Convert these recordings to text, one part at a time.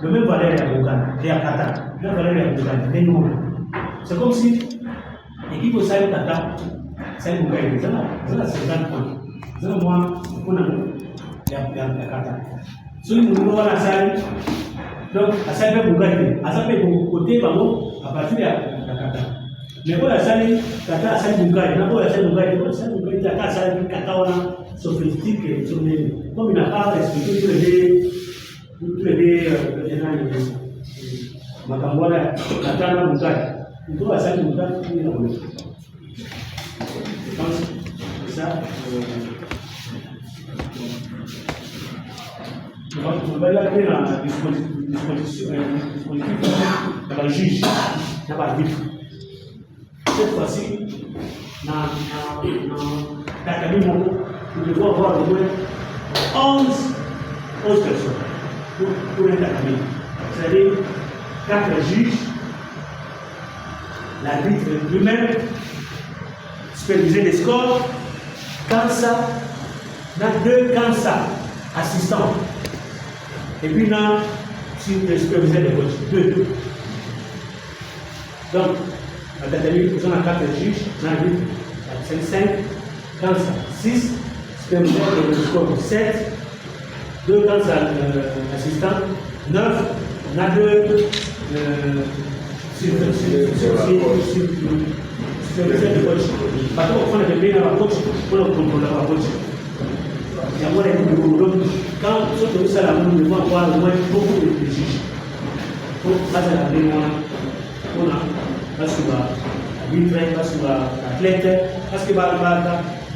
le même valeur est à Bogan et à Kata. La même valeur est à Bogan, les noms. C'est comme si l'équipe au Sahel Kata, c'est une Bogan, c'est là 50 points. C'est là moi, on a Kata. Si nous voulons la Sahel, donc à Sahel Bogan, à Sahel côté, à partir de la Kata. Mais pour la Sahel, Kata à Sahel Bogan, pour la Sahel Bogan, Kata à Sahel Kata, on a sophistique, comme il n'a pas expliqué tous les Makambola, Katana Moukai. Il faut passer Moukai qui est là. Je pense que ça. On va y aller dans la dispositif de la juge, dans la vie. Cette fois-ci, dans la cabine, nous devons avoir au moins 11 personnes pour être académique. C'est-à-dire 4 juges, l'arbitre lui-même, superviser les scores, Kansa, dans 2 Kansa assistants. Et puis dans superviser les coachs, 2. Donc, l'académie, nous avons 4 juges, l'arbitre, 5, Kansa, 6, superviser les scores, 7. 2 assistants, 9, on a 2 superviseurs de coach. Parce qu'on fait des dans la coach, pour le contrôler la coach. Il y a moins de quand on fait ça, nous devons avoir au moins beaucoup de juges. Pour passer à la mémoire, on a sur l'arbitre, sur l'athlète, parce que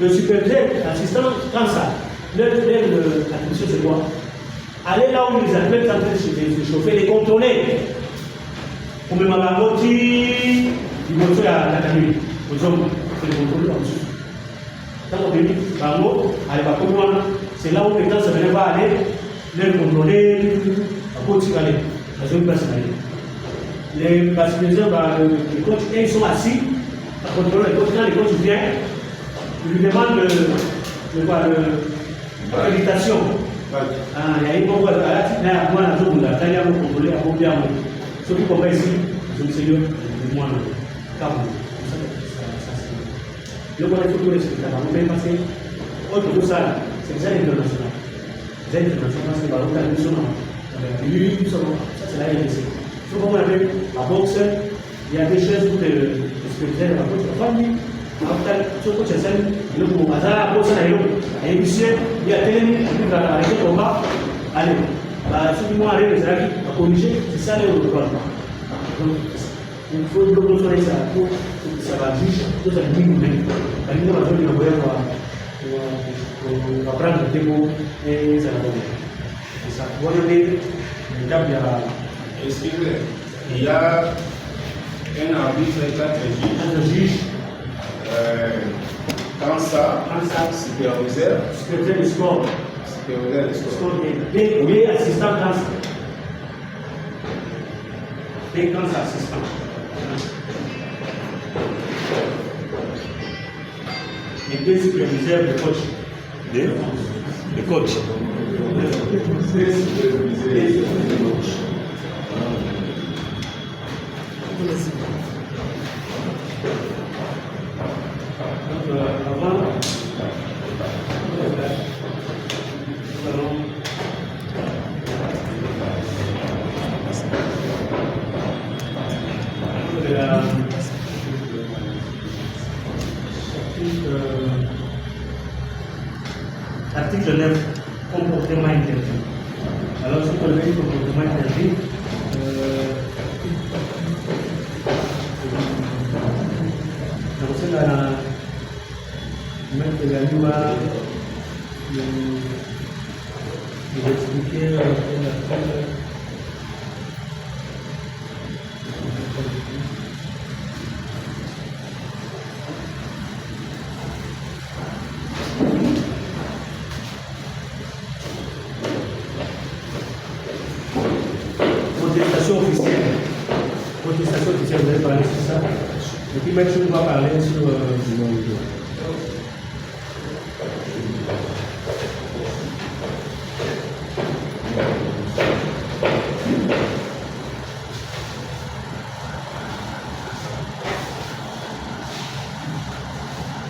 le superviseur, l'assistant, quand ça. La mission, c'est quoi? Aller là où les athlètes sont en train de se chauffer, les contrôler. On me m'a dit, ils vont faire la cabine. Aux hommes, il faut les contrôler là-dessus. Quand on dit, par mot, allez, pas comme moi, c'est là où les gens se va aller, les contrôler, à côté aller, dans une place aller. Les participants, les coachs, ils sont assis, à contrôler les coachs. Quand les coachs viennent, ils lui demandent l'accréditation. Il y a une bombe à la moi, la zone, la taille à contrôler, à bomber à moi. Ceux qui comprennent ici, je me suis dit, moi, car le bon il faut que les spectateurs, on peut passer autre que ça, c'est les internationaux. Les internationaux, parce que la mission, ça c'est la RDC. Il faut qu'on appelle la boxe, il y a des choses pour les spectateurs, la boxe, la famille. Après, ce que c'est ça, il faut que la boxe, il y a tellement de combat. Allez, ceux qui vont aller les avis à corriger, c'est ça le problème. Donc, il faut que l'on soit ça pour que ça va juste, tout ça dit nous-mêmes. La ligne de la zone de on va prendre le tempo et ça va donner. C'est ça. Vous voyez, est-ce qu'il y a un arbitre et 4 juges? Quand ça, superviseur le score. Superviseur le score. Et assistant quand ça. Et quand ça, assistant. Et 2 superviseurs de coach. De coach. 2 superviseurs de coach. Avant, article 9, comportement interdit. Alors, si vous avez comportement interdit, c'est la loi il expliquait contestation officielle. Contestation officielle, vous allez parler sur ça. Et puis maintenant, on va parler sur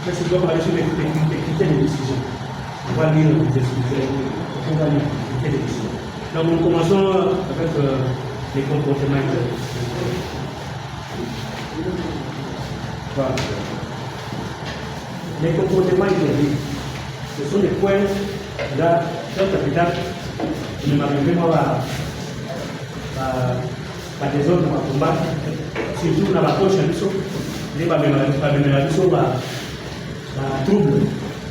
Mais c'est doit parler sur les critères de décision. On va lire les critères de décision. Donc nous commençons avec les comportements. Voilà. Les comportements interdits, ce sont des points là, dans le capital, qui ne m'arrivent pas à des autres combat, surtout dans la poche à l'issue, les trouble.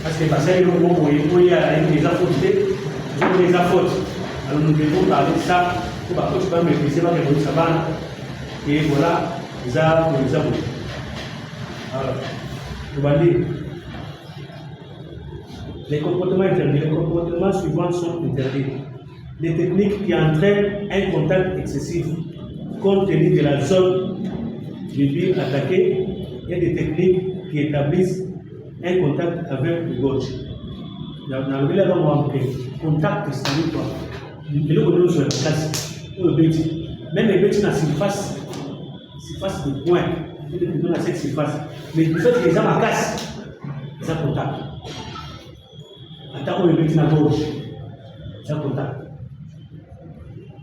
Parce que parce que le moment où il y a des fautes, alors nous devons parler de ça, pour que tu vas maîtriser ma réponse ça va. Et voilà, les arbres. Alors, on va dire. Les comportements interdits. Les comportements suivants sont interdits. Les techniques qui entraînent un contact excessif compte tenu de la zone du but attaqué et des techniques qui établissent un contact avec le gorge. Dans le contact, c'est quoi? Le sur la place, même les petits dans la surface de point, dans cette surface. Mais du fait que les gens cassent, ils ont contact. Attends, les petits dans la gorge, ils ont contact.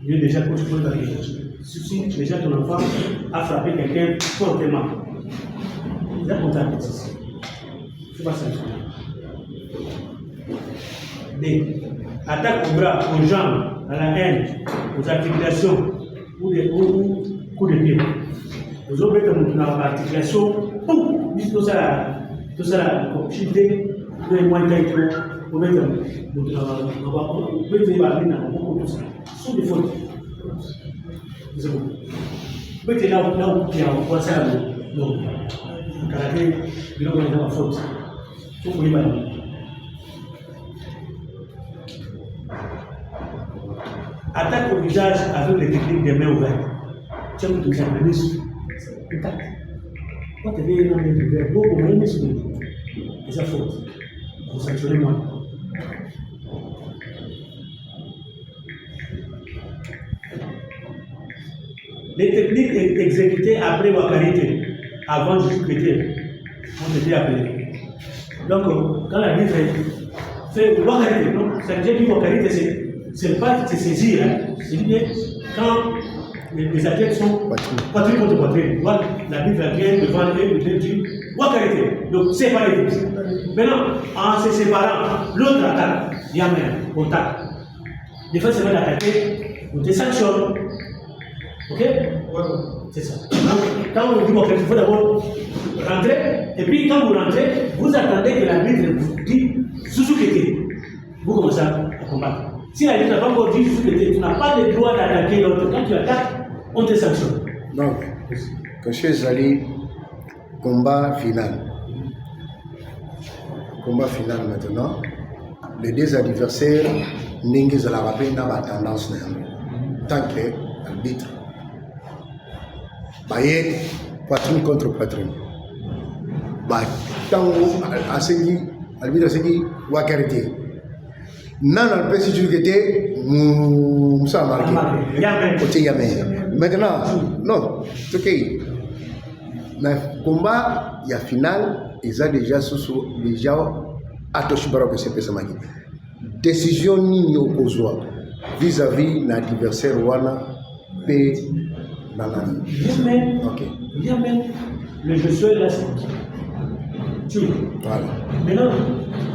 Il y a déjà coach pour la gorge. Si déjà ton enfant a frappé quelqu'un fortement, ils ont contact ici. C'est pas ça. Des attaques au bras, aux jambes, à la haine, aux articulations ou coups de pied. Vous avez dans l'articulation, tout ça, chité, vous avez moins d'être, vous avez tout ça. Ce sont des fautes. Vous êtes là où il y a un point ça, non. Le karaté, il y a une faute. Il faut que attaque au visage avec les techniques des mains ouvertes. Tu as tout ça, le muscle. Attaque. Quand tu es dans les mains ouvertes, beaucoup de muscles. Et ça faute. Vous sanctionnez moi. Les techniques exécutées après Wakarité, avant Jupiter, ont été appelées. Donc, quand la vie fait Wakarité, non, ça veut dire que Wakarité, c'est pas se saisir, hein. C'est-à-dire quand les athlètes sont poitrine contre poitrine, la Bible vient devant eux et dit Wakarité. Donc, séparer. Maintenant, en se séparant, l'autre attaque, il y a même contact. Des fois, c'est vrai d'attaquer, on te sanctionne. Ok? C'est ça. Donc, quand on dit Wakarité, il faut d'abord rentrer, et puis quand vous rentrez, vous attendez que la Bible vous dit Suzuki. Vous commencez à combattre. Si la Bible n'a pas encore dit Suzuki, tu n'as pas le droit d'attaquer l'autre. Quand tu attaques, on te sanctionne. Donc, M. Zali, combat final. Combat final maintenant. Les deux adversaires, Ningi Zalarabe n'a pas tendance tant que l'arbitre. Baye, poitrine contre poitrine. Tant que l'arbitre a dit Wakarité. Non, le président qui était Moussa Marqué. Côté Yamé. Maintenant, non, c'est ok. Dans le combat, il y a final, ils ont déjà attaché par que c'est ça. Décision ni au causoir vis-à-vis de l'adversaire Wana P. Nanani. Il y a même le je suis là, tu. Voilà. Maintenant,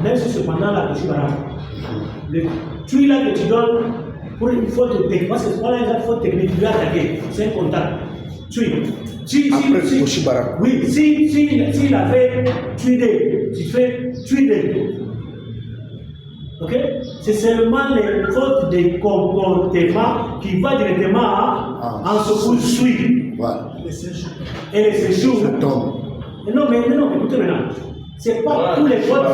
même si cependant la touche le tu là que tu donnes pour une faute technique, parce que voilà une faute technique, tu as attaqué, c'est un contact. Tu. Oui, s'il a fait tuer, tu fais tuer. Ok? C'est seulement les fautes de comportement qui vont directement en secours suivre. Voilà. Et les séjours. Non, écoutez maintenant. C'est pas tous les fautes.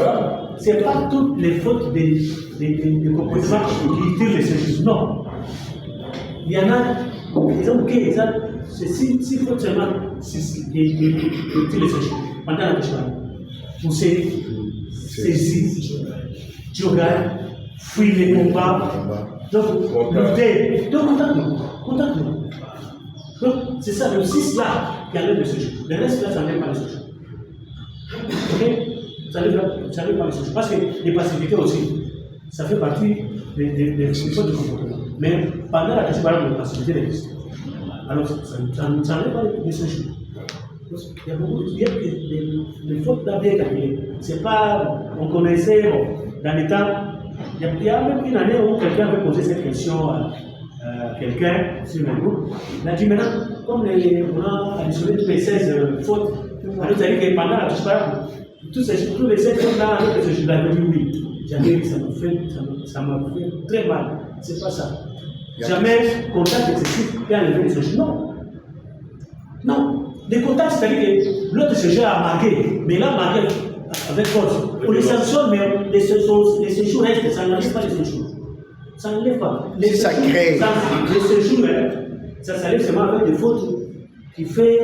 C'est pas toutes les fautes de comportement qui tirent les séjours. Non. Il y en a, ils ont ok, c'est six fautes seulement qui tirent les séjours. Pendant la question. Vous saisir. Tu regardes, fuis les combats. Donc, lutter. Donc, C'est ça, le 6 là qui enlève le séjour. Le reste là, ça n'enlève pas le séjour. Ok? Ça n'enlève pas le séjour. Parce que les passivités aussi, ça fait partie des fautes de comportement. Mais pendant la question, par exemple, de passivité existe. Alors, ça n'enlève pas le séjour. Il y a beaucoup de fautes là bien calculées. C'est pas, on connaissait, bon, dans les temps, il y a même une année où quelqu'un avait posé cette question à quelqu'un sur le groupe. Il a dit maintenant, comme on a additionné tous les 16 fautes, alors ça veut dire que pendant la disparition, tous les 16 fautes là, avec ce jour-là, il a dit oui. Jamais, ça m'a fait très mal. C'est pas ça. Jamais contact excessif et enlever les séjours. Non. Non. Des contacts, c'est-à-dire que l'autre séjour a marqué, mais il a marqué avec force. On les sanctionne, mais les séjours restent, ça n'enlève pas les séjours. Ça n'enlève pas. Les séjours, ça s'enlève seulement avec des fautes qui fait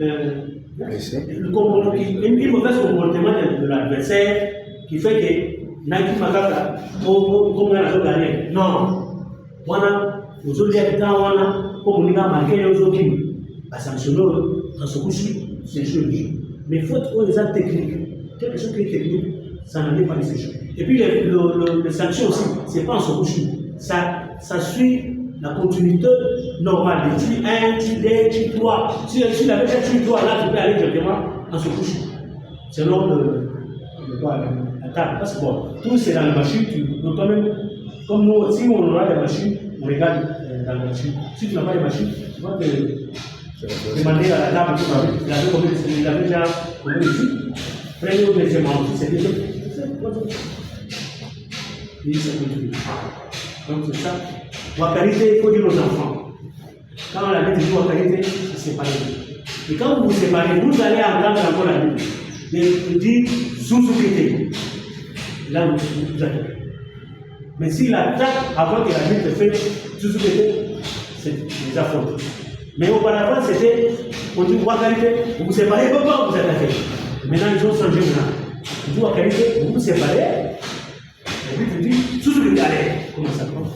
une mauvaise comportement de l'adversaire, qui fait que Nike Makaka, comme on a gagné. Non. Voilà, aux autres habitants, comme on a marqué les autres qui a sanctionné dans ce coup-ci, c'est joli. Mais faute aux gens techniques, quelque chose qui est technique, ça n'en est pas les séjours. Et puis les sanctions aussi, ce n'est pas en ce coup-ci. Ça suit la continuité normale. Tu 1, tu 2, tu 3. Si tu l'avais fait tu 3, là tu peux aller directement en ce coup-ci. Selon la table. Parce que bon, tout c'est dans la machine, donc toi-même, comme nous, si on aura des machines, on regarde dans la machine. Si tu n'as pas de machine, tu vas te demander à la table, il avait déjà combien de filles. Prenez au deuxième membre, c'est déjà. Et ça continue. Donc c'est ça. Wakarité, il faut dire aux enfants. Quand on a dit Wakarité, c'est séparé. Et quand vous vous séparez, vous allez entendre encore la Bible. Il dit Zouzoukété. Là, vous attaquez. Mais s'il attaque avant que la Bible fait Zouzoukété, c'est déjà faute. Mais auparavant, c'était, on dit Wakarité, vous vous séparez, pourquoi vous attaquez? Maintenant, ils ont changé maintenant. On dit Wakarité, vous vous séparez. Et puis tu dis Zouzoukété, allez. Comment ça commence?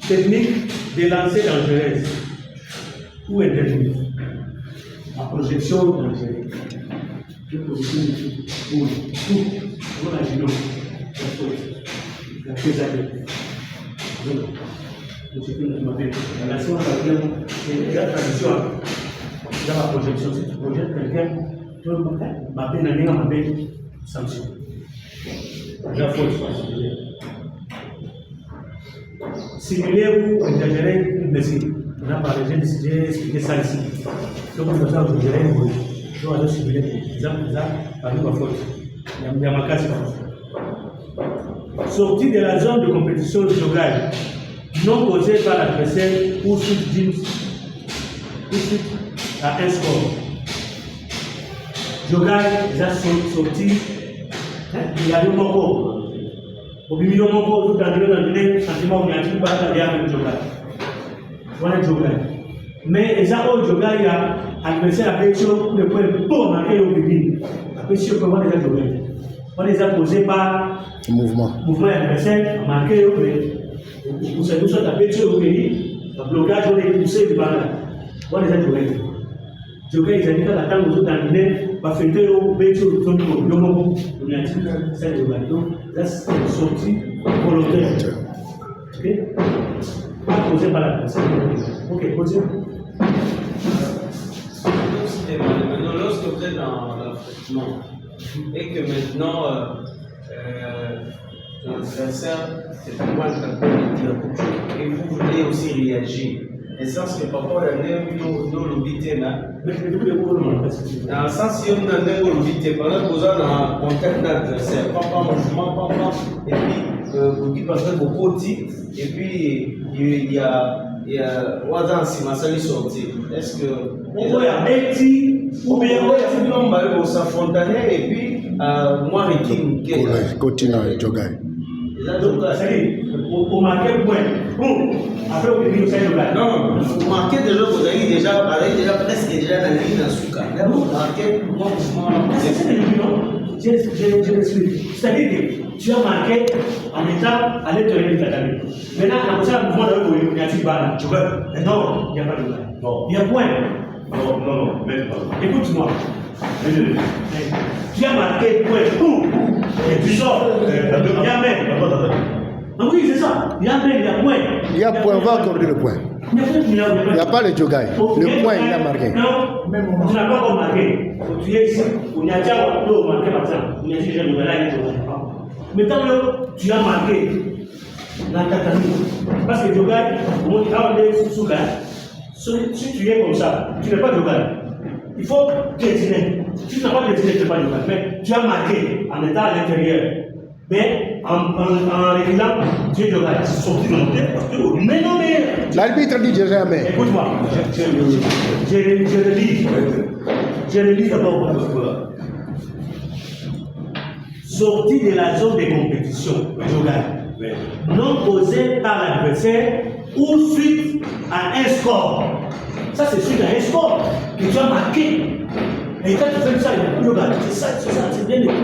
Technique de lancer dangereuse ou intervenir. La projection dangereuse. Je positionne pour tout. Nous imaginons la faisabilité. La nation, c'est la tradition. Dans la projection, si tu projettes quelqu'un, tu peux m'appeler une année à m'appeler sanction. La faute, simuler ou exagérer une blessure. On a parlé, j'ai expliqué ça ici. Donc, on doit exagérer une blessure. Donc, on doit simuler. Ça, par ma faute. Il y a ma casse. Sortie de la zone de compétition de jogage, non causée par l'adversaire ou suite à un score. Jogage, ils ont sorti. Il y a eu mon corps. Au milieu de mon corps, tout dans le sentiment où il y a tout pas derrière le jogage. Voilà le jogage. Mais les autres jogages, il y a l'adversaire a fait le point pour marquer au public. Après, si on peut les jogage. On les a posés par mouvement adversaire, marqué au public. Vous savez, nous sommes tapés sur le pays, le blocage, on est poussé par là. On les a jogage. Jogage, ils ont dit que la table nous a terminé, va faire au pays sur le monde, on a dit que c'est le jogage. Donc, là, c'est une sortie volontaire. Ok? Pas posé par la personne. Ok, posez. Maintenant, lorsque vous êtes dans l'affrontement et que maintenant l'adversaire c'est pour moi le et vous voulez aussi réagir. Et ça, c'est que parfois, nous l'obité là. Dans le sens, si on a l'obité, pendant que vous avez un contact d'adversaire, papa, mouvement, papa, et puis vous dites parce que beaucoup de titres, et puis il y a Ouadan Simasali sorti. Est-ce que. Il y a Betty, ou bien on va s'affronter, et puis moi, je continue à jouer. C'est-à-dire, pour marquer le point, après vous devez faire le bail. Non, vous marquez déjà, vous avez déjà presque déjà dans la ligne à Souka. Là, vous marquez, moi, c'est ça, non? je m'explique. C'est-à-dire que tu as marqué en étant à l'intérieur de ta cabine. Maintenant, on a posé un mouvement de l'autre, il y a dit bah, tu veux. Non, il n'y a pas de balle. Il y a point. Non, même pas. Écoute-moi. Tu as marqué point. Et tu sors. Il y a même. Ah oui, c'est ça. Il y a même, il y a point. Il y a point, on va accorder le point. Il n'y a pas le jogai. Le point, il a marqué. Non, tu n'as pas encore marqué. Tu es ici. On y a déjà marqué par exemple. On y a dit, je ne vais pas. Mais tant que tu as marqué dans ta famille, parce que jogai, on est sous là. Si tu es comme ça, tu n'es pas jogai. Il faut dessiner. Si tu n'as pas dessiné, tu n'es pas jogai. Mais tu as marqué en étant à l'intérieur. Mais en régulant, tu es jogai. C'est sorti dans le tête parce que. Mais non, mais. L'arbitre dit jamais. Écoute-moi, je le lis. Je le lis d'abord. Sorti de la zone de compétition, jogai, non posé par l'adversaire ou suite à un score. Ça, c'est suite à un score que tu as marqué. Et quand tu fais ça, il n'y a plus de jogai.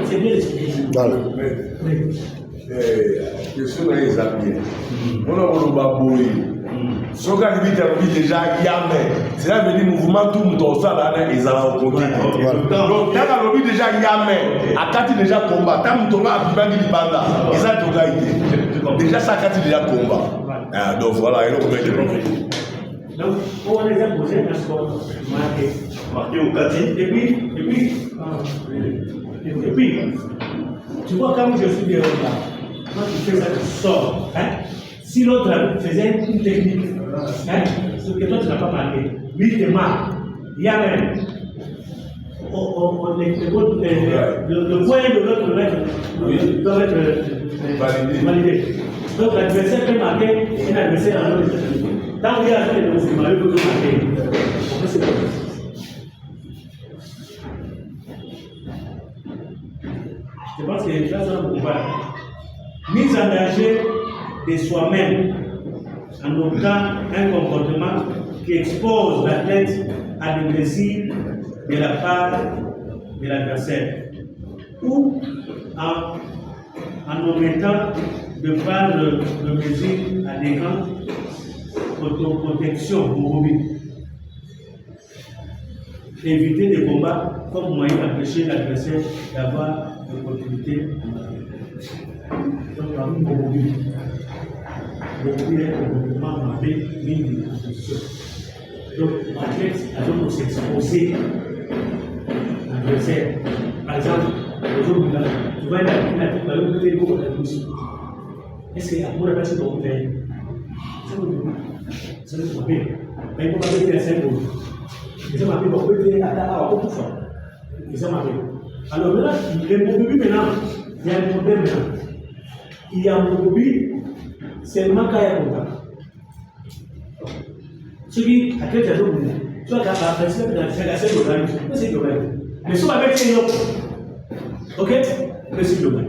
C'est bien expliqué. Voilà. Question est examinée. On a voulu babouiller. Ce qu'on a dit déjà, il y a mais. C'est là que le mouvement tout le monde là, ils ont rencontré. Donc, quand on a dit déjà, il y a mais. À quand il déjà combat. Tant que à Bibani Banda, ils ont déjà été. Déjà, ça quand il déjà combat. Donc voilà, il y a donc, on les a posé un score marqué au quartier. Et puis, tu vois, quand je suis dehors là, quand tu fais ça, tu sors. Hein? Si l'autre faisait une technique, hein, ce que toi tu n'as pas marqué, lui il te marque. Il y a même le point de l'autre doit être validé. Donc l'adversaire peut marquer un adversaire en autre. Tant qu'il y a des musulmans, il peut marquer. Je pense que les gens sont combat. Mise en danger de soi-même en optant un comportement qui expose l'athlète à des blessures de la part de l'adversaire ou en omettant de prendre le mesure à des grands autoprotection mobile. Éviter des combats comme moyen d'empêcher l'adversaire d'avoir l'opportunité. Donc, parmi mon mobile, est complètement mappé, mis en position. Donc, l'athlète a donc s'exposer à l'adversaire. Par exemple, tu vois, il a le beaucoup de position. Est-ce qu'il y a un peu de temps pour faire? Ça ne pas bien. Mais il faut pas faire 5 jours. Et ça m'a fait beaucoup de temps. Et ça m'a fait. Alors là, les mobiles maintenant, il y a un problème maintenant. Il y a un mobile, c'est le manque à contact. Celui à quel cas de soit la personne qui a fait la scène d'organisme, c'est global. Mais si on avait fait une autre, ok, c'est global.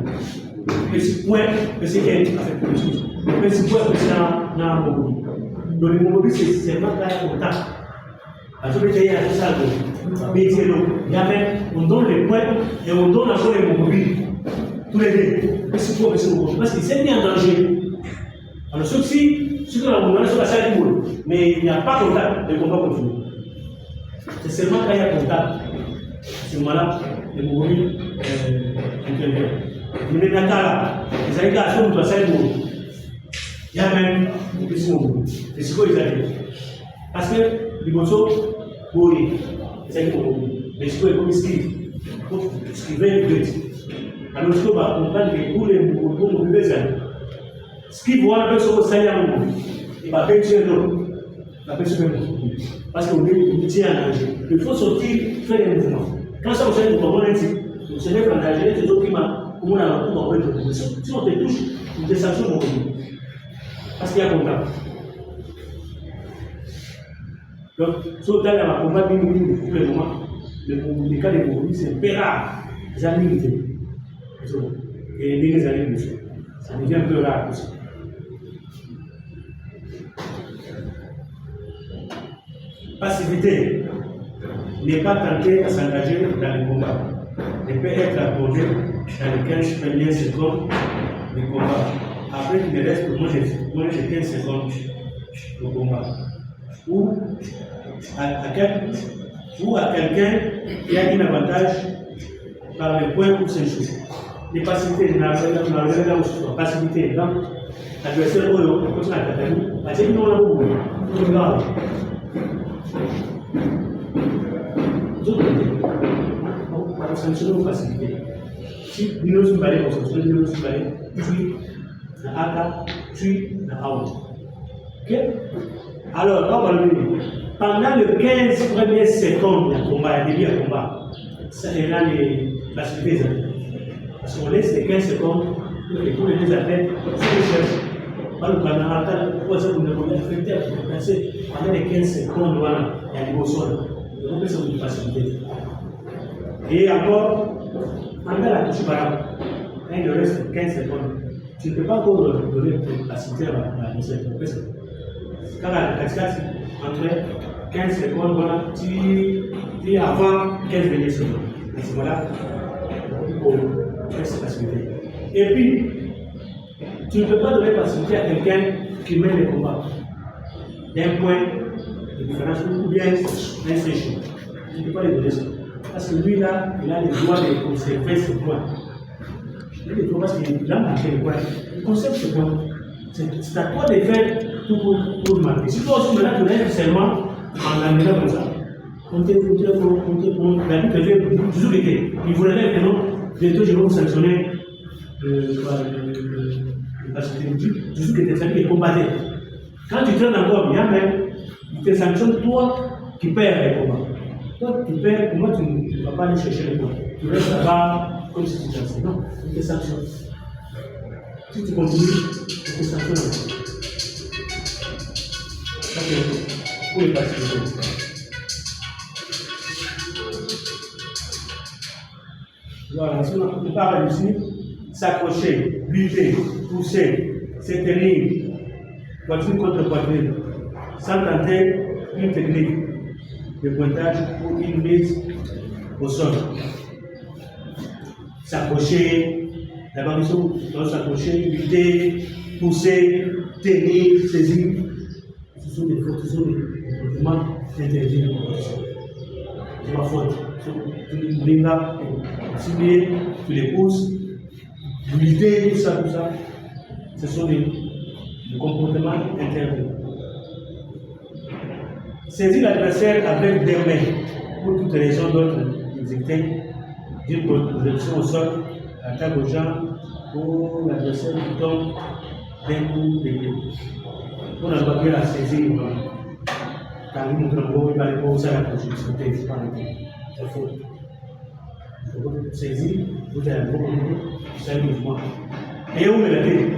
C'est point, c'est qu'il y a une chose. C'est point, c'est dans un mobile. Donc le mobile, c'est le manque à contact. À tout le monde, il y a tout ça. Il y a même, on donne les points et on donne encore les mobiles. Tous les deux. C'est quoi, parce que c'est mis en danger. Alors, sauf si, sur la salle du monde, mais il n'y a pas de contact, le combat continue. C'est seulement quand il y a contact, à ce moment-là, les mobiles interviennent. Mais les Natala, les allégations de la salle du monde, il y a même des petits mobiles. Et c'est quoi ils arrivent? Parce que les motos, oui, c'est un peu mais c'est quoi comme ils écrivent vite. Alors, ce qu'on va comprendre que pour les mobiles, ce qui voit un peu sur le salaire, il va faire l'autre. Il va faire parce qu'on tient en danger. Il faut sortir, faire des mouvements. Quand ça vous fait on dit, se mettre en danger, c'est autres qui m'a, comme on a un peu de position. Si on te touche, une descension mobile. Parce qu'il y a contact. Donc, si on a un combat pour le moment, les cas de mobiles, c'est peu rare. Les amis, et les années, ça devient un peu rare aussi. Passivité n'est pas tenté à s'engager dans les combats. ne peut être accordé dans les 15 premières secondes de combat. Après qu'il ne reste moins de 15 secondes de combat. Ou à quelqu'un qui a un avantage par le point pour s'échouer. Les facilités, facilité. Donc, l'adversaire, on continue à attaquer. Parce que nous, on a on va sanctionner aux facilités. Si nous sommes allés, on sanctionne, nous sommes allés, puis la ATA, puis la AO. Ok? Alors, on va le dire. Pendant les 15 premières secondes de combat, début de combat, ça est là les facilités. Parce qu'on laisse les 15 secondes pour les deux athlètes, c'est les chefs. Alors, quand on a pendant les 15 secondes, voilà, il y a des beaux sols. Donc, c'est une facilité. Et encore, en la touche par quand il reste 15 secondes, tu ne peux pas encore donner une facilité à la recette. Quand la cascade, entre 15 secondes, voilà, tu es avant 15 dernières secondes. À ce moment-là, pour faire cette facilité. Et puis, tu ne peux pas donner facilité à quelqu'un qui mène le combat d'un point de différence ou bien un séjour. Tu ne peux pas lui donner ça. Parce que lui, là, il a le droit de conserver ce point. Il a le droit parce qu'il a marqué le point. Il conserve ce point. C'est à toi de faire tout pour marquer. Si toi aussi, maintenant, tu restes seulement en amenant comme ça, on te la vie que Dieu toujours été. Il voudrait que non, bientôt je vais vous sanctionner parce que toujours que tes amis les combattaient. Quand tu traînes encore bien, même, il te sanctionne toi qui perds les combats. Toi qui perds, pour moi tu ne vas pas aller chercher les points. Tu restes là-bas comme si tu t'en non, il te sanctionne. Si tu continues, il te sanctionne. Ça c'est pour les participer. Voilà, si on parle ici, s'accrocher, lutter, pousser, se tenir, poitrine contre poitrine, sans tenter une technique de pointage ou une mise au sol. S'accrocher, d'abord il faut s'accrocher, lutter, pousser, tenir, saisir. Ce sont des comportements interdits de compétition. C'est ma faute. Tu les là, tu les pousses, lutter, tout ça. Ce sont des comportements interdits. Saisir l'adversaire avec des mains pour toutes les raisons d'autres exécuter, d'une projection au sol, attaque aux jambes, pour l'adversaire qui tombe d'un coup de pied. On a pas à saisir. Quand nous montrons il va aller pour ça la projection, c'est pas c'est faux. Il faut saisir, vous allez beaucoup, c'est un mouvement. Et où me l'avez?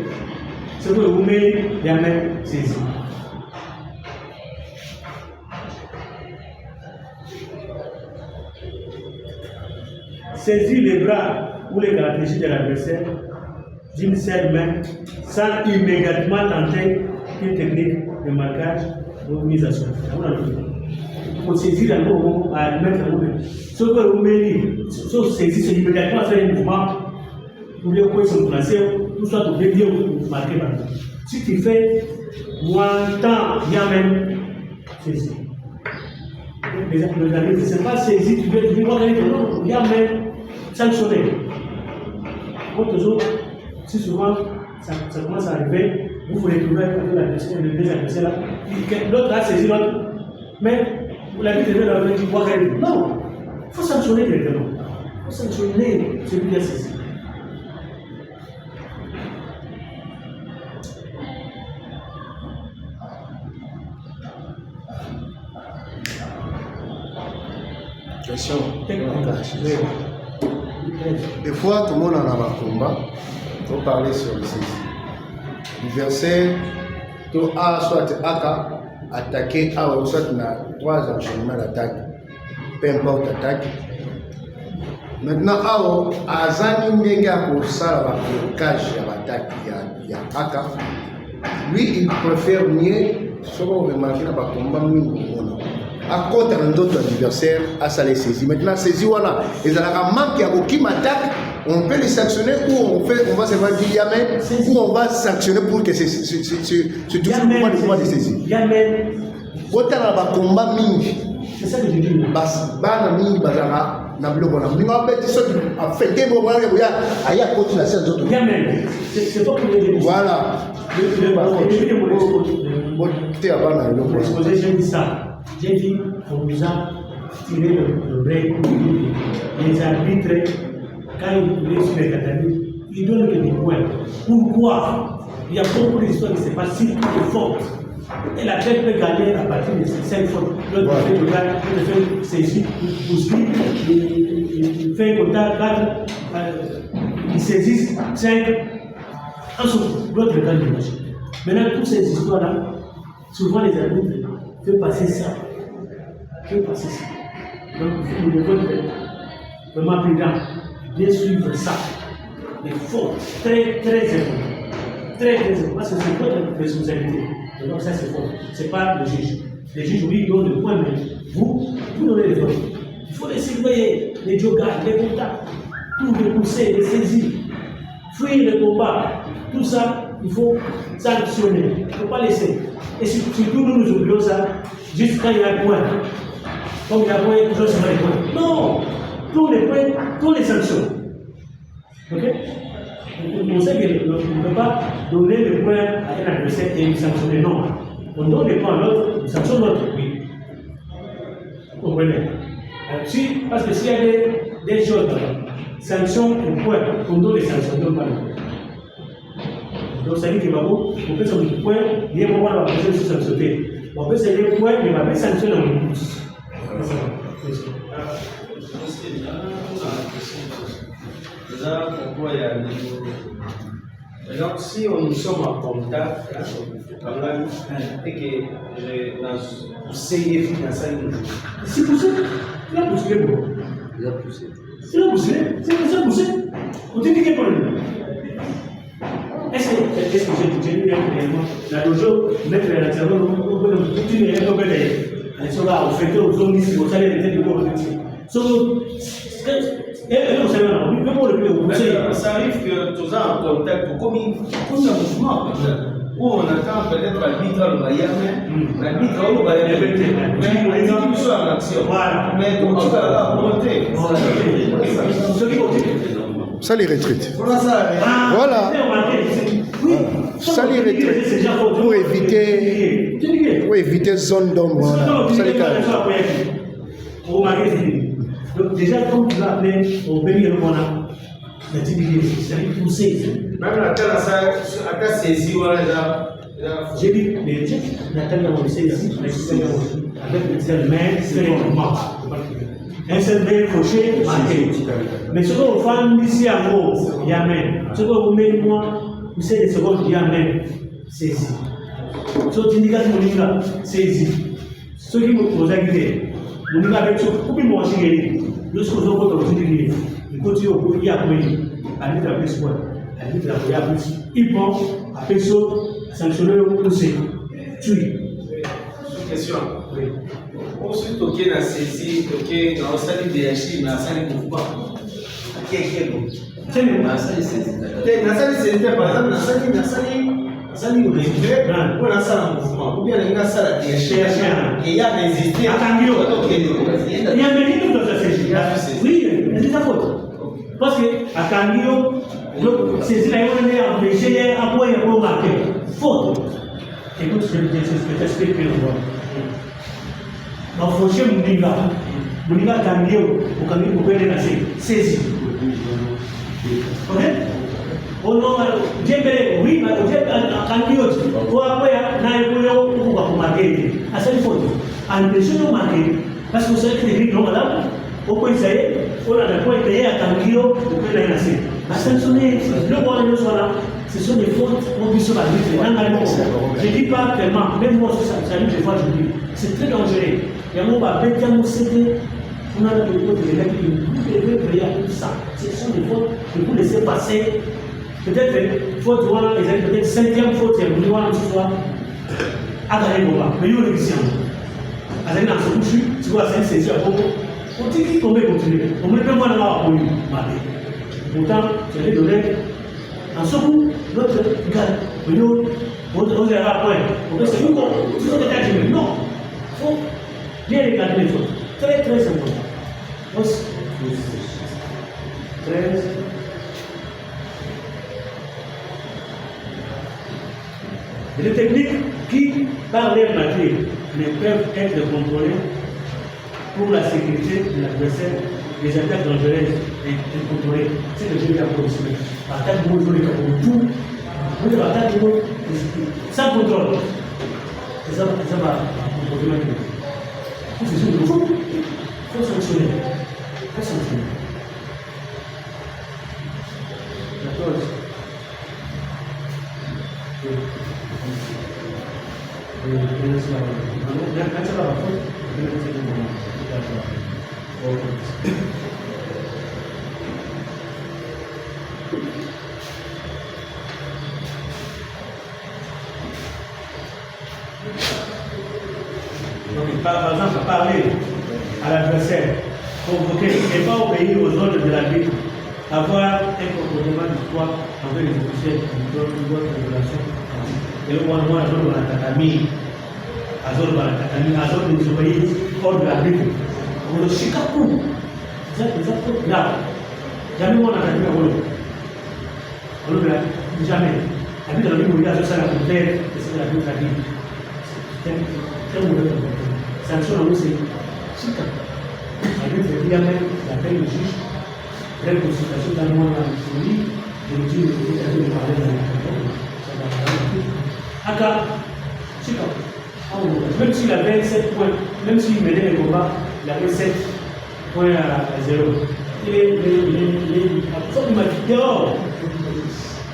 C'est que vous mettez la main saisie. Saisir les bras ou les caractéristiques de l'adversaire d'une seule main sans immédiatement tenter une technique de marquage ou mise à sol. Il faut saisir la main à mettre la main. Ce que vous mettez, saisir, c'est immédiatement faire un mouvement pour les coups sont placés, tout ça pour bien marquer par là. Si tu fais moins temps, il y a même saisir. Les amis, ce n'est pas saisir, tu veux voir non, il y a même sanctionné. Toujours, si souvent ça commence à arriver, vous voulez trouver le deux adversaires là, l'autre a saisi l'autre, mais vous l'avez dit, non, il faut sanctionner directement. Il faut sanctionner celui qui a saisi. Question. Des fois, tout le monde en a un combat. Il faut parler sur le saisie. Le verset, tout A, soit AK, attaquer A, soit on a 3 enchaînements d'attaque. Peu importe l'attaque. Maintenant, A, Azani Nega pour ça, le cache à l'attaque, il y a AK. Lui, il préfère mieux, ce qu'on remarque dans le combat, à côté de notre adversaire à ça les saisir. Maintenant, saisir voilà, et ça a manqué à qui m'attaque, on peut les sanctionner ou on va se faire dire Yamen ou on va sanctionner pour que c'est tout le mois de saisir. Yamen. Quand on a un combat mingi, c'est ça que je dis. Bana mingi bazara na biloko na mingi on fait ça a fait des moments où il y a continué à faire d'autres. Yamen. C'est pas pour les voilà. J'ai dit ça. J'ai dit qu'on nous a tiré le break. Les arbitres, quand ils voulaient sur les Catalans, ils donnent que des points. Pourquoi? Il y a beaucoup d'histoires qui se passent si fortes. Et la tête peut gagner à partir de ces 5 fautes. L'autre fait le gars, l'autre fait saisir, bousculer, il fait un contact 4, il saisit 5. Ensuite, l'autre gagne le match. Maintenant, toutes ces histoires-là, souvent les arbitres font passer ça. Donc, nous devons être vraiment prudents, bien suivre ça. Les fautes, très, très importantes. Très, très importantes. Parce que c'est votre responsabilité. Et donc, ça, c'est faux. Ce n'est pas le juge. Les juges, oui, donnent le point, mais vous donnez les fautes. Il faut les surveiller, les joggers, les contacts, tout repousser, les saisir, fuir le combat. Tout ça, il faut sanctionner. Il ne faut pas laisser. Et surtout, nous oublions ça, juste quand il y a un point. Comme il y a un point, il faut se faire les points. Non! Tous les points, toutes les sanctions. Ok? On sait qu'on ne peut pas donner le point à un adversaire et le sanctionner. Non. On donne les points à l'autre, on sanctionne l'autre. Oui. Vous comprenez? Parce que s'il y a des choses, sanctions et points, on donne les sanctions, on ne donne pas les points. Donc, ça dit que on peut se mettre point, il y a un moment où on va se sanctionner. On peut se mettre point, mais on va sanctionner dans le pouce. Pourquoi il y a donc, si nous sommes en contact, et que j'ai poussé les filles dans ça, c'est poussé. Il a poussé le bon. Il a poussé. C'est poussé. On te dit qu'il y a problème. Est-ce que j'ai dit réellement la dojo, mettre la nature, on peut continuer à regarder. Ils sont là, on fait que aux hommes ici, on savait les têtes du corps. Ça arrive que tous en contact, comme un mouvement, où on attend peut-être l'arbitre à l'arbitre mais l'équipe soit en action. Mais tout à la volonté. Ça les retraites. Voilà. Ça les retraites. Pour éviter zone d'ombre. Ça les calme. Donc déjà, comme tu l'as appelé, on peut dire qu'on a la typique, c'est-à-dire pousser. Même la terre a saisi, j'ai dit, mais la terre a laissé ici, avec le seul main, c'est le mouvement. Un seul main fauché, marqué. Mais ce qu'on fait ici à gros, il y a main. Ce qu'on met moi, vous savez, les secondes, il y a main, saisi. Ce qui indique que mon livre, saisi. Ce qui vous a guidé. Nous avons fait tout le monde chez nous. Lorsque nous avons continué, nous continuons à appuyer. À l'île de la plus quoi. À l'île de la plus. Ils vont à personne sanctionner le procès. Tuer. Question. Oui. Ensuite, ok, on a saisi, ok, on a sali des hachis, mais on a sali mouvement. Quel c'est le on a sali saisi. On a sali saisi, par exemple, on a sali réglé, on a sali un mouvement. Ou bien on a sali des hachis. Et il y a résisté. Il y a des minutes dans la saisie. Oui, c'est sa faute. Parce que à Kangio, c'est là où on est empêché à quoi il y a pour marquer. Faute. Écoute, je vais t'expliquer le droit. En fonction de Mouniga Kangio, au Kangio, vous pouvez aller la saisie. Ok? Oh non, oui, mais à Kangio, pour après, on va marquer. À cette faute. Empêcher de marquer. Parce que vous savez que les règles, madame, au point de on a le point payé à Kangio, vous pouvez aller la saisie. À sanctionner, le point de soit là. Ce sont des fautes qu'on puisse sur je ne dis pas tellement, même moi, ça arrive des fois, je dis, c'est très dangereux. Il y a un moment, on a le point de l'élève qui devait payer à tout ça. Ce sont des fautes que vous laissez passer. Peut-être, faute, peut-être 5e faute, il y a une loi, ce soir, à gagner le combat. Mais il y a une émission. azali na solution sikoyo azali saisi ya bongo otiki kombe continue omoni mpe mwana nga wakoyi mabe pourtant tu allais donner en soku notre gars on est à point on peut se dire que tu dois t'attaquer non faut bien regarder les choses très très important 13 les techniques qui, par leur nature, ne peuvent être contrôlées pour la sécurité de l'adversaire, les attaques dangereuses et contrôlées. C'est le jeu de la production. Attaque de mots, tout, vous attaque de mots, sans contrôle. Et ça va contrôler. Il faut sanctionner. Il faut sanctionner. 14. Donc, par exemple, parler à l'adversaire, provoquer et pas obéir aux ordres de l'arbitre, avoir un comportement du poids envers les officiels qui donnent une bonne régulation. Et le point de vue, azor banatakami, azor désobéir hors de l'arbitre. On le chikaku. C'est grave. Jamais on a attaqué à Wolo. On le verra jamais. L'arbitre a dit qu'on a ça la contraire, et c'est l'arbitre a dit. C'est un mauvais comportement. Sanction à nous, c'est chikaku. L'arbitre a dit jamais, il appelle le juge. Quelle consultation dans le monde de la folie, je me dis que je parler dans Aka, même s'il avait 7 points, même s'il menait le combat, il avait 7 points à 0. Il m'a dit dehors.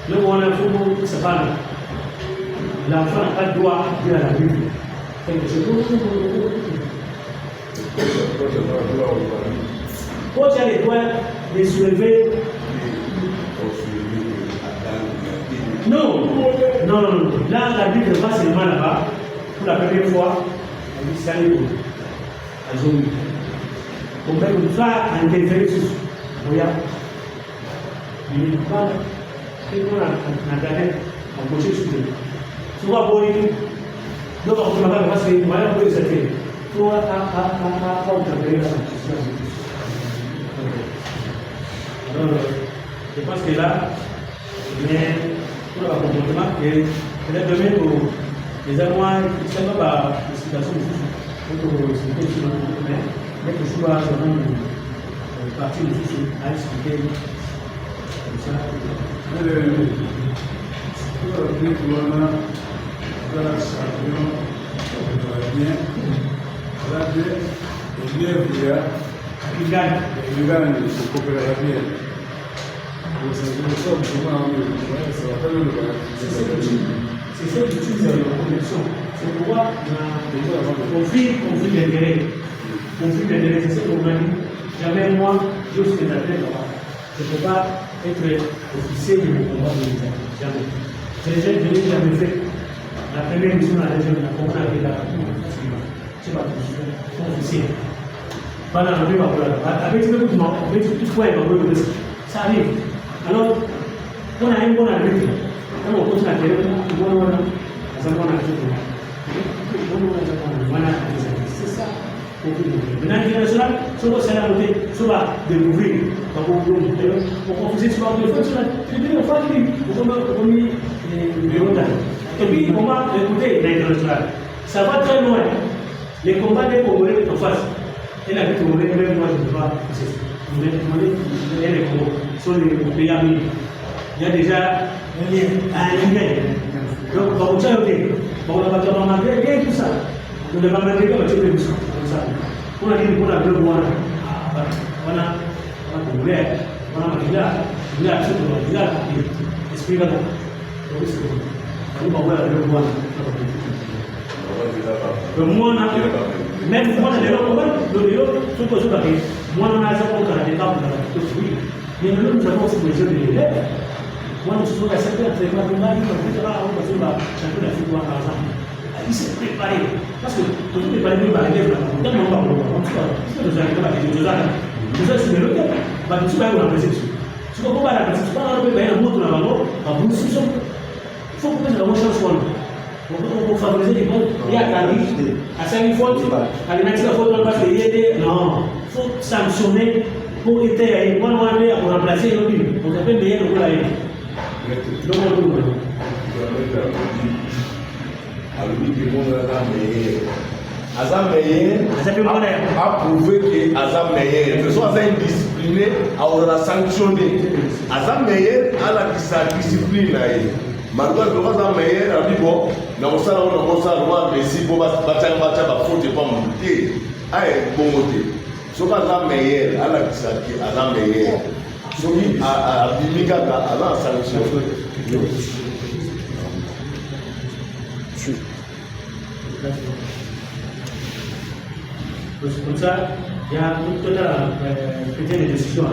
Le on a fait ça va. L'enfant n'a pas le droit de dire à la Bible. Quand tu as les doigts de soulever. Non. Là, la Bible va seulement là-bas. Pour la première fois, elle dit c'est à Zomi. On peut comme ça interférer sur Regarde. Il ne dit pas que nous on a gagné en coché sur lui. Souvent, pour lui, donc on ne va pas passer, on va pas les aider. Toi, on t'a payé la sanction. Alors, je pense que là, pour le comportement, et peut-être demain pour les Allemands, ils ne savent pas la situation de ce mais que je sois selon le parti de souci à expliquer comme ça. Il gagne. C'est ce qui utilise la connexion. C'est pourquoi conflit d'intérêt. Conflit d'intérêt, c'est ce qu'on m'a dit. Jamais moi, je suis spectateur là-bas. Je ne peux pas être officier de mon combat militaire. Jamais. Je n'ai jamais fait. La première mission, la deuxième, la première avec la je ne sais pas, officier. Voilà, on ne va pas. Avec tout le monde, avec tout le monde, ça arrive. Alors, on a un bon arbitre. Quand on continue à faire, on a c'est ça. Maintenant, l'international, soit c'est la beauté, soit découvrir. Pour qu'on fasse sur le téléphone, on va et puis, on va écouter l'international. Ça va très loin. Les combats des Congolais en face. Et la vie congolaise, même moi, je ne peux pas. Les Congolais sont les pays amis. Il y a déjà un lien. Donc, on va on va bien tout ça. On ne va pas malgré comme ça. On a dit qu'on a deux mois. On a Congolais, on a Makila, on a Makila, explique là. On va voir deux mois. Moi, même moi, les gens, tout ce que moi, on a ça pour des temps, mais nous avons aussi des jeux de l'élève. Moi, nous sommes à 7 heures, c'est pas de mal, on va faire un champion d'Afrique, par exemple. il s'est préparé. Parce que tout le monde est préparé par l'élève, on ne demande pas pour le moment. Si vous avez c'est le cas. Tu vas avoir la perception. Tu ne comprends pas la perception. Tu vas avoir un mot dans la langue, il faut que vous ayez une chance pour favoriser les bons. Il y a qu'à dire, à 5 fois, à l'énergie, il faut non, il faut sanctionner pour aider. Moi, pour remplacer le but. On appelle meilleur pour la haine. a prouvé que Azam Meyer, que soit indiscipliné, on a sanctionné. Azam Meyer a la discipline. Malgré que Azam Meyer a dit bon, on a décidé pour bâtir faute pas monter. Aïe, bon côté. Ce qu'Azam Meyer a la discipline, Azam Meyer. Ce qui a bimika à la sanction. Comme ça, il y a toute la décision.